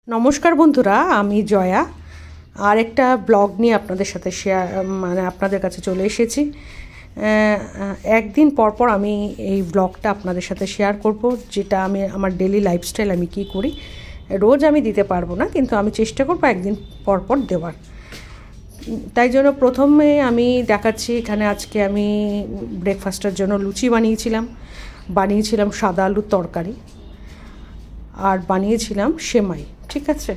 নমস্কার বন্ধুরা, আমি জয়া আর একটা ব্লগ নিয়ে আপনাদের সাথে আপনাদের কাছে চলে এসেছি। একদিন পর পর আমি এই ব্লগটা আপনাদের সাথে শেয়ার করব, যেটা আমি আমার ডেলি লাইফস্টাইল আমি কি করি। রোজ আমি দিতে পারবো না, কিন্তু আমি চেষ্টা করবো একদিন পর পর দেওয়ার। তাই জন্য প্রথমে আমি দেখাচ্ছি, এখানে আজকে আমি ব্রেকফাস্টের জন্য লুচি বানিয়েছিলাম সাদা আলুর তরকারি, আর বানিয়েছিলাম সেমাই। ঠিক আছে,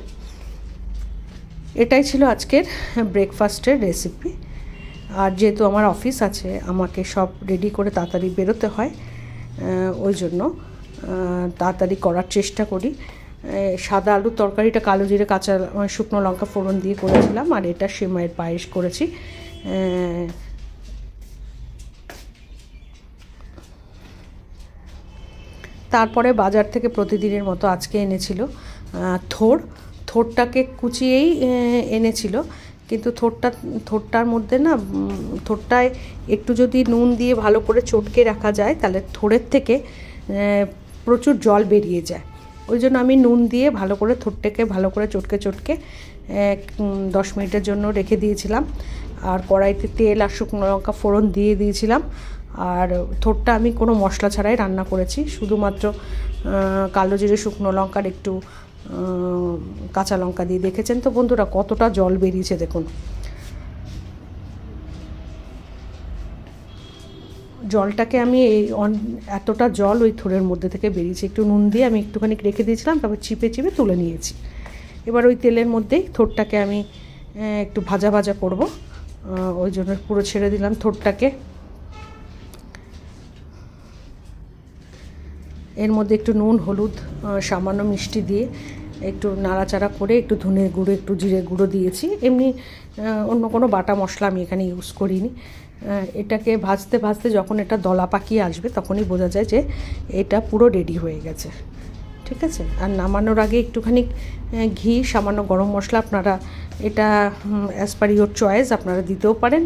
এটাই ছিল আজকের ব্রেকফাস্টের রেসিপি। আর যেহেতু আমার অফিস আছে, আমাকে সব রেডি করে তাড়াতাড়ি বেরোতে হয়, ওই জন্য তাড়াতাড়ি করার চেষ্টা করি। সাদা আলুর তরকারিটা কালো জিরে কাঁচা শুকনো লঙ্কা ফোড়ন দিয়ে করেছিলাম, আর এটা সেমাইয়ের পায়েস করেছি। তারপরে বাজার থেকে প্রতিদিনের মতো আজকে এনেছিল থোড়টাকে কুচিয়েই এনেছিল, কিন্তু থোড়টার মধ্যে না, থোড়টায় একটু যদি নুন দিয়ে ভালো করে চটকে রাখা যায়, তাহলে থোড়ের থেকে প্রচুর জল বেরিয়ে যায়। ওই জন্য আমি নুন দিয়ে ভালো করে থোড়টাকে ভালো করে চটকে 10 মিনিটের জন্য রেখে দিয়েছিলাম। আর কড়াইতে তেল আর শুকনো লঙ্কা ফোড়ন দিয়ে দিয়েছিলাম। আর থোড়টা আমি কোনো মশলা ছাড়াই রান্না করেছি, শুধুমাত্র কালো জিরে শুকনো লঙ্কার একটু কাঁচা লঙ্কা দিয়ে। দেখেছেন তো বন্ধুরা কতটা জল বেরিয়েছে, দেখুন জলটাকে আমি এতটা জল ওই থোড়ের মধ্যে থেকে বেরিয়েছে। একটু নুন দিয়ে আমি একটুখানি রেখে দিয়েছিলাম, তারপর চিপে তুলে নিয়েছি। এবার ওই তেলের মধ্যেই থোড়টাকে আমি একটু ভাজা করব, ওই জন্য পুরো ছেড়ে দিলাম থোড়টাকে। এর মধ্যে একটু নুন হলুদ সামান্য মিষ্টি দিয়ে একটু নাড়াচাড়া করে একটু ধনে গুঁড়ো একটু জিরে গুঁড়ো দিয়েছি। এমনি অন্য কোনো বাটা মশলা আমি এখানে ইউজ করিনি। এটাকে ভাজতে যখন এটা দলা পাকিয়ে আসবে, তখনই বোঝা যায় যে এটা পুরো রেডি হয়ে গেছে। ঠিক আছে, আর নামানোর আগে একটুখানি ঘি সামান্য গরম মশলা, আপনারা এটা অ্যাজ পার ইয়োর চয়েস আপনারা দিতেও পারেন,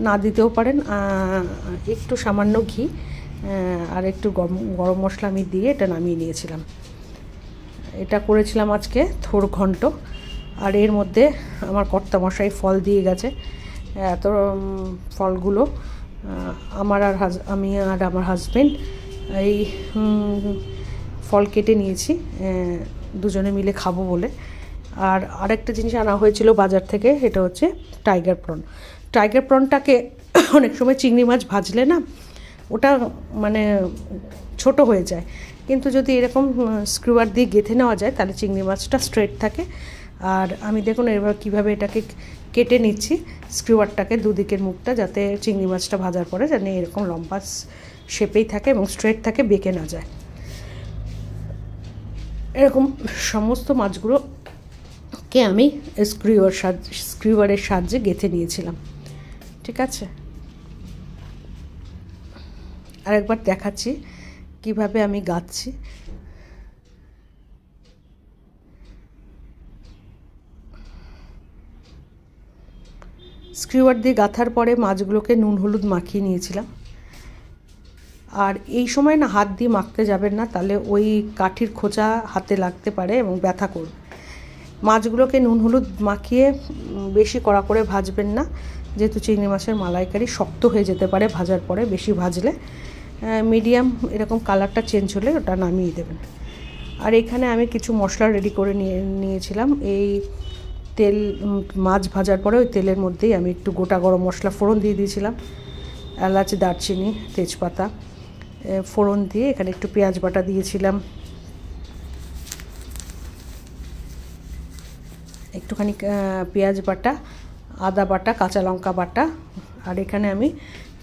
না দিতেও পারেন। একটু সামান্য ঘি আর একটু গরম মশলা আমি দিয়ে এটা নামিয়ে নিয়েছিলাম। এটা করেছিলাম আজকে থোড় ঘন্ট। আর এর মধ্যে আমার কর্তামশাই ফল দিয়ে গেছে। এত ফলগুলো আমি আর আমার হাজব্যান্ড এই ফল কেটে নিয়েছি দুজনে মিলে খাবো বলে। আর আরেকটা জিনিস আনা হয়েছিল বাজার থেকে, এটা হচ্ছে টাইগার প্রনটাকে অনেক সময় চিংড়ি মাছ ভাজলে না, ওটা মানে ছোট হয়ে যায়, কিন্তু যদি এরকম স্ক্রুয়ার দিয়ে গেঁথে নেওয়া যায়, তাহলে চিংড়ি মাছটা স্ট্রেট থাকে। আর আমি দেখুন এবার কীভাবে এটাকে কেটে নিচ্ছি, স্ক্রুয়ারটাকে দুদিকের মুখটা, যাতে চিংড়ি মাছটা ভাজার পরে যেন এরকম লম্বা শেপেই থাকে এবং স্ট্রেট থাকে, বেঁকে না যায়। এরকম সমস্ত মাছগুলোকে আমি স্ক্রুয়ারের সাহায্যে গেঁথে নিয়েছিলাম। ঠিক আছে, আরেকবার দেখাচ্ছি কিভাবে আমি গাচ্ছি। স্ক্রুয়ার দিয়ে গাঁথার পরে মাছগুলোকে নুন হলুদ মাখিয়ে নিয়েছিলাম। আর এই সময় না হাত দিয়ে মাখতে যাবেন না, তাহলে ওই কাঠির খোঁচা হাতে লাগতে পারে এবং ব্যথা করবে। মাছগুলোকে নুন হলুদ মাখিয়ে বেশি কড়া করে ভাজবেন না, যেহেতু চিংড়ি মাছের মালাইকারি শক্ত হয়ে যেতে পারে ভাজার পরে। বেশি ভাজলে মিডিয়াম এরকম কালারটা চেঞ্জ হলে ওটা নামিয়ে দেবেন। আর এখানে আমি কিছু মশলা রেডি করে নিয়েছিলাম। এই তেল মাছ ভাজার পরে ওই তেলের মধ্যেই আমি একটু গোটা গরম মশলা ফোড়ন দিয়ে দিয়েছিলাম, এলাচ দারচিনি তেজপাতা ফোড়ন দিয়ে এখানে একটু পেঁয়াজ বাটা দিয়েছিলাম, একটুখানি পেঁয়াজ বাটা, আদা বাটা, কাঁচা লঙ্কা বাটা। আর এখানে আমি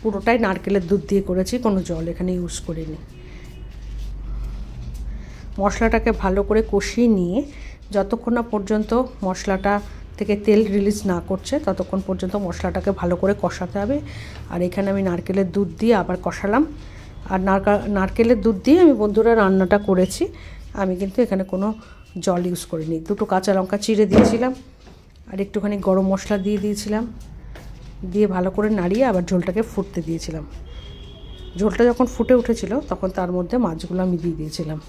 পুরোটাই নারকেলের দুধ দিয়ে করেছি, কোনো জল এখানে ইউজ করিনি। মশলাটাকে ভালো করে কষিয়ে নিয়ে যতক্ষণ না পর্যন্ত মশলাটা থেকে তেল রিলিজ না করছে, ততক্ষণ পর্যন্ত মশলাটাকে ভালো করে কষাতে হবে। আর এখানে আমি নারকেলের দুধ দিয়ে আবার কষালাম। আর নারকেলের দুধ দিয়ে আমি বন্ধুরা রান্নাটা করেছি, আমি কিন্তু এখানে কোনো জল ইউজ করিনি। দুটো কাঁচা লঙ্কা চিড়ে দিয়েছিলাম, আর একটুখানি গরম মশলা দিয়ে দিয়েছিলাম, দিয়ে ভালো করে নাড়িয়ে আবার ঝোলটাকে ফুটতে দিয়েছিলাম। ঝোলটা যখন ফুটে উঠেছিল, তখন তার মধ্যে মাছগুলো আমি দিয়ে দিয়েছিলাম।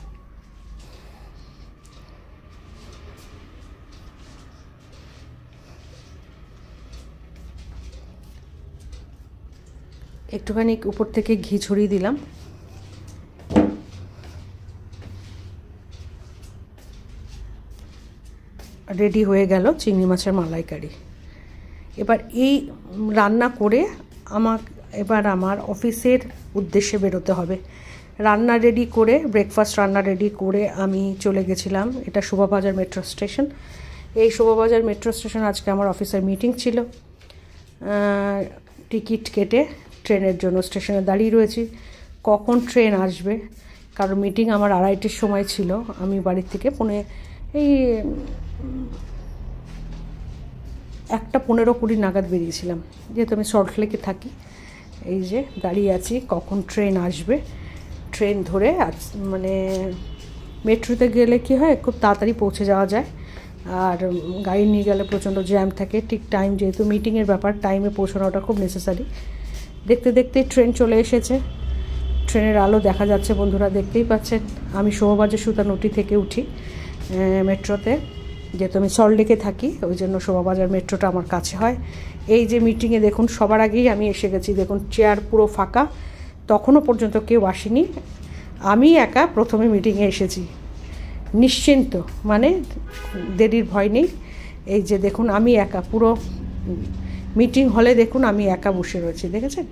একটুখানি উপর থেকে ঘি ছড়িয়ে দিলাম। রেডি হয়ে গেল চিংড়ি মাছের মালাইকারি। এবার এই রান্না করে এবার আমার অফিসের উদ্দেশ্যে বেরোতে হবে। রান্না রেডি করে, ব্রেকফাস্ট রান্না রেডি করে আমি চলে গেছিলাম, এটা শোভাবাজার মেট্রো স্টেশন। এই শোভাবাজার মেট্রো স্টেশন আজকে আমার অফিসের মিটিং ছিল। টিকিট কেটে ট্রেনের জন্য স্টেশনে দাঁড়িয়ে রয়েছি, কখন ট্রেন আসবে, কারণ মিটিং আমার 2:30-র সময় ছিল। আমি বাড়ির থেকে এই 1:15-20 নাগাদ বেরিয়েছিলাম, যেহেতু আমি সল্টলেকে থাকি। এই যে দাঁড়িয়ে আছি কখন ট্রেন আসবে, ট্রেন ধরে মানে মেট্রোতে গেলে কি হয়, খুব তাড়াতাড়ি পৌঁছে যাওয়া যায়, আর গাড়ি নিয়ে গেলে প্রচণ্ড জ্যাম থাকে। ঠিক টাইম, যেহেতু মিটিংয়ের ব্যাপার, টাইমে পৌঁছানোটা খুব নেসেসারি। দেখতে দেখতে ট্রেন চলে এসেছে, ট্রেনের আলো দেখা যাচ্ছে, বন্ধুরা দেখতেই পাচ্ছেন। আমি শোভাবাজার সুতানুটি থেকে উঠি মেট্রোতে, যেহেতু আমি সল্টলেকে থাকি, ওই জন্য শোভাবাজার মেট্রোটা আমার কাছে হয়। এই যে মিটিংয়ে দেখুন, সবার আগেই আমি এসে গেছি, দেখুন চেয়ার পুরো ফাঁকা, তখনও পর্যন্ত কেউ আসেনি, আমি একা প্রথমে মিটিংয়ে এসেছি, নিশ্চিন্ত, মানে দেরির ভয় নেই। এই যে দেখুন আমি একা, পুরো মিটিং হলে দেখুন আমি একা বসে রয়েছি, দেখেছেন?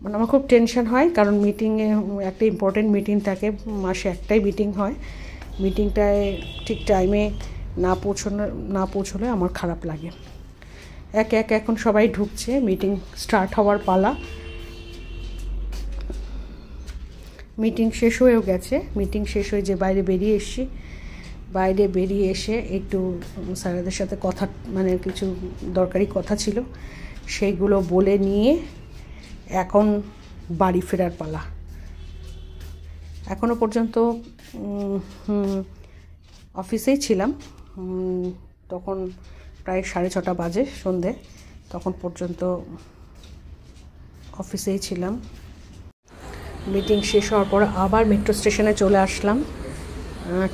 মানে আমার খুব টেনশন হয়, কারণ মিটিংয়ে একটা ইম্পর্টেন্ট মিটিং থাকে, মাসে একটাই মিটিং হয়। মিটিংটায় ঠিক টাইমে না পৌঁছলে আমার খারাপ লাগে। একে একে এখন সবাই ঢুকছে, মিটিং স্টার্ট হওয়ার পালা। মিটিং শেষ হয়েও গেছে। মিটিং শেষ হয়ে যে বাইরে বেরিয়ে এসেছি, বাইরে বেরিয়ে এসে একটু স্যারেদের সাথে কথা, মানে কিছু দরকারি কথা ছিল, সেইগুলো বলে নিয়ে এখন বাড়ি ফেরার পালা। এখনও পর্যন্ত অফিসেই ছিলাম, তখন প্রায় 6:30 বাজে সন্ধে, তখন পর্যন্ত অফিসেই ছিলাম। মিটিং শেষ হওয়ার পর আবার মেট্রো স্টেশনে চলে আসলাম,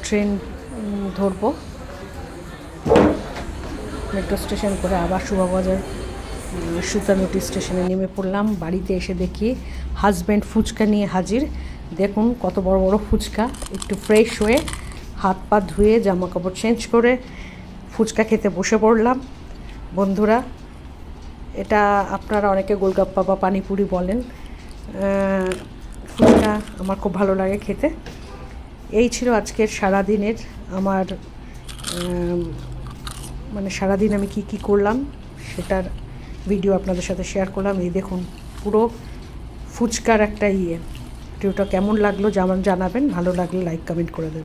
ট্রেন ধরবো। মেট্রো স্টেশন করে আবার শোভাবাজার সুতানুটি স্টেশনে নেমে পড়লাম। বাড়িতে এসে দেখি হাজব্যান্ড ফুচকা নিয়ে হাজির। দেখুন কত বড় বড় ফুচকা। একটু ফ্রেশ হয়ে, হাত পা ধুয়ে, জামা কাপড় চেঞ্জ করে ফুচকা খেতে বসে পড়লাম। বন্ধুরা, এটা আপনারা অনেকে গোলগাপ্পা বা পানিপুরি বলেন, ফুচকা আমার খুব ভালো লাগে খেতে। এই ছিল আজকের সারাদিনের আমার, মানে সারাদিন আমি কি করলাম সেটার ভিডিও আপনাদের সাথে শেয়ার করলাম। এই দেখুন পুরো ফুচকার একটা ভিডিওটা কেমন লাগলো জানাবেন, ভালো লাগলে লাইক কমেন্ট করে দেবেন।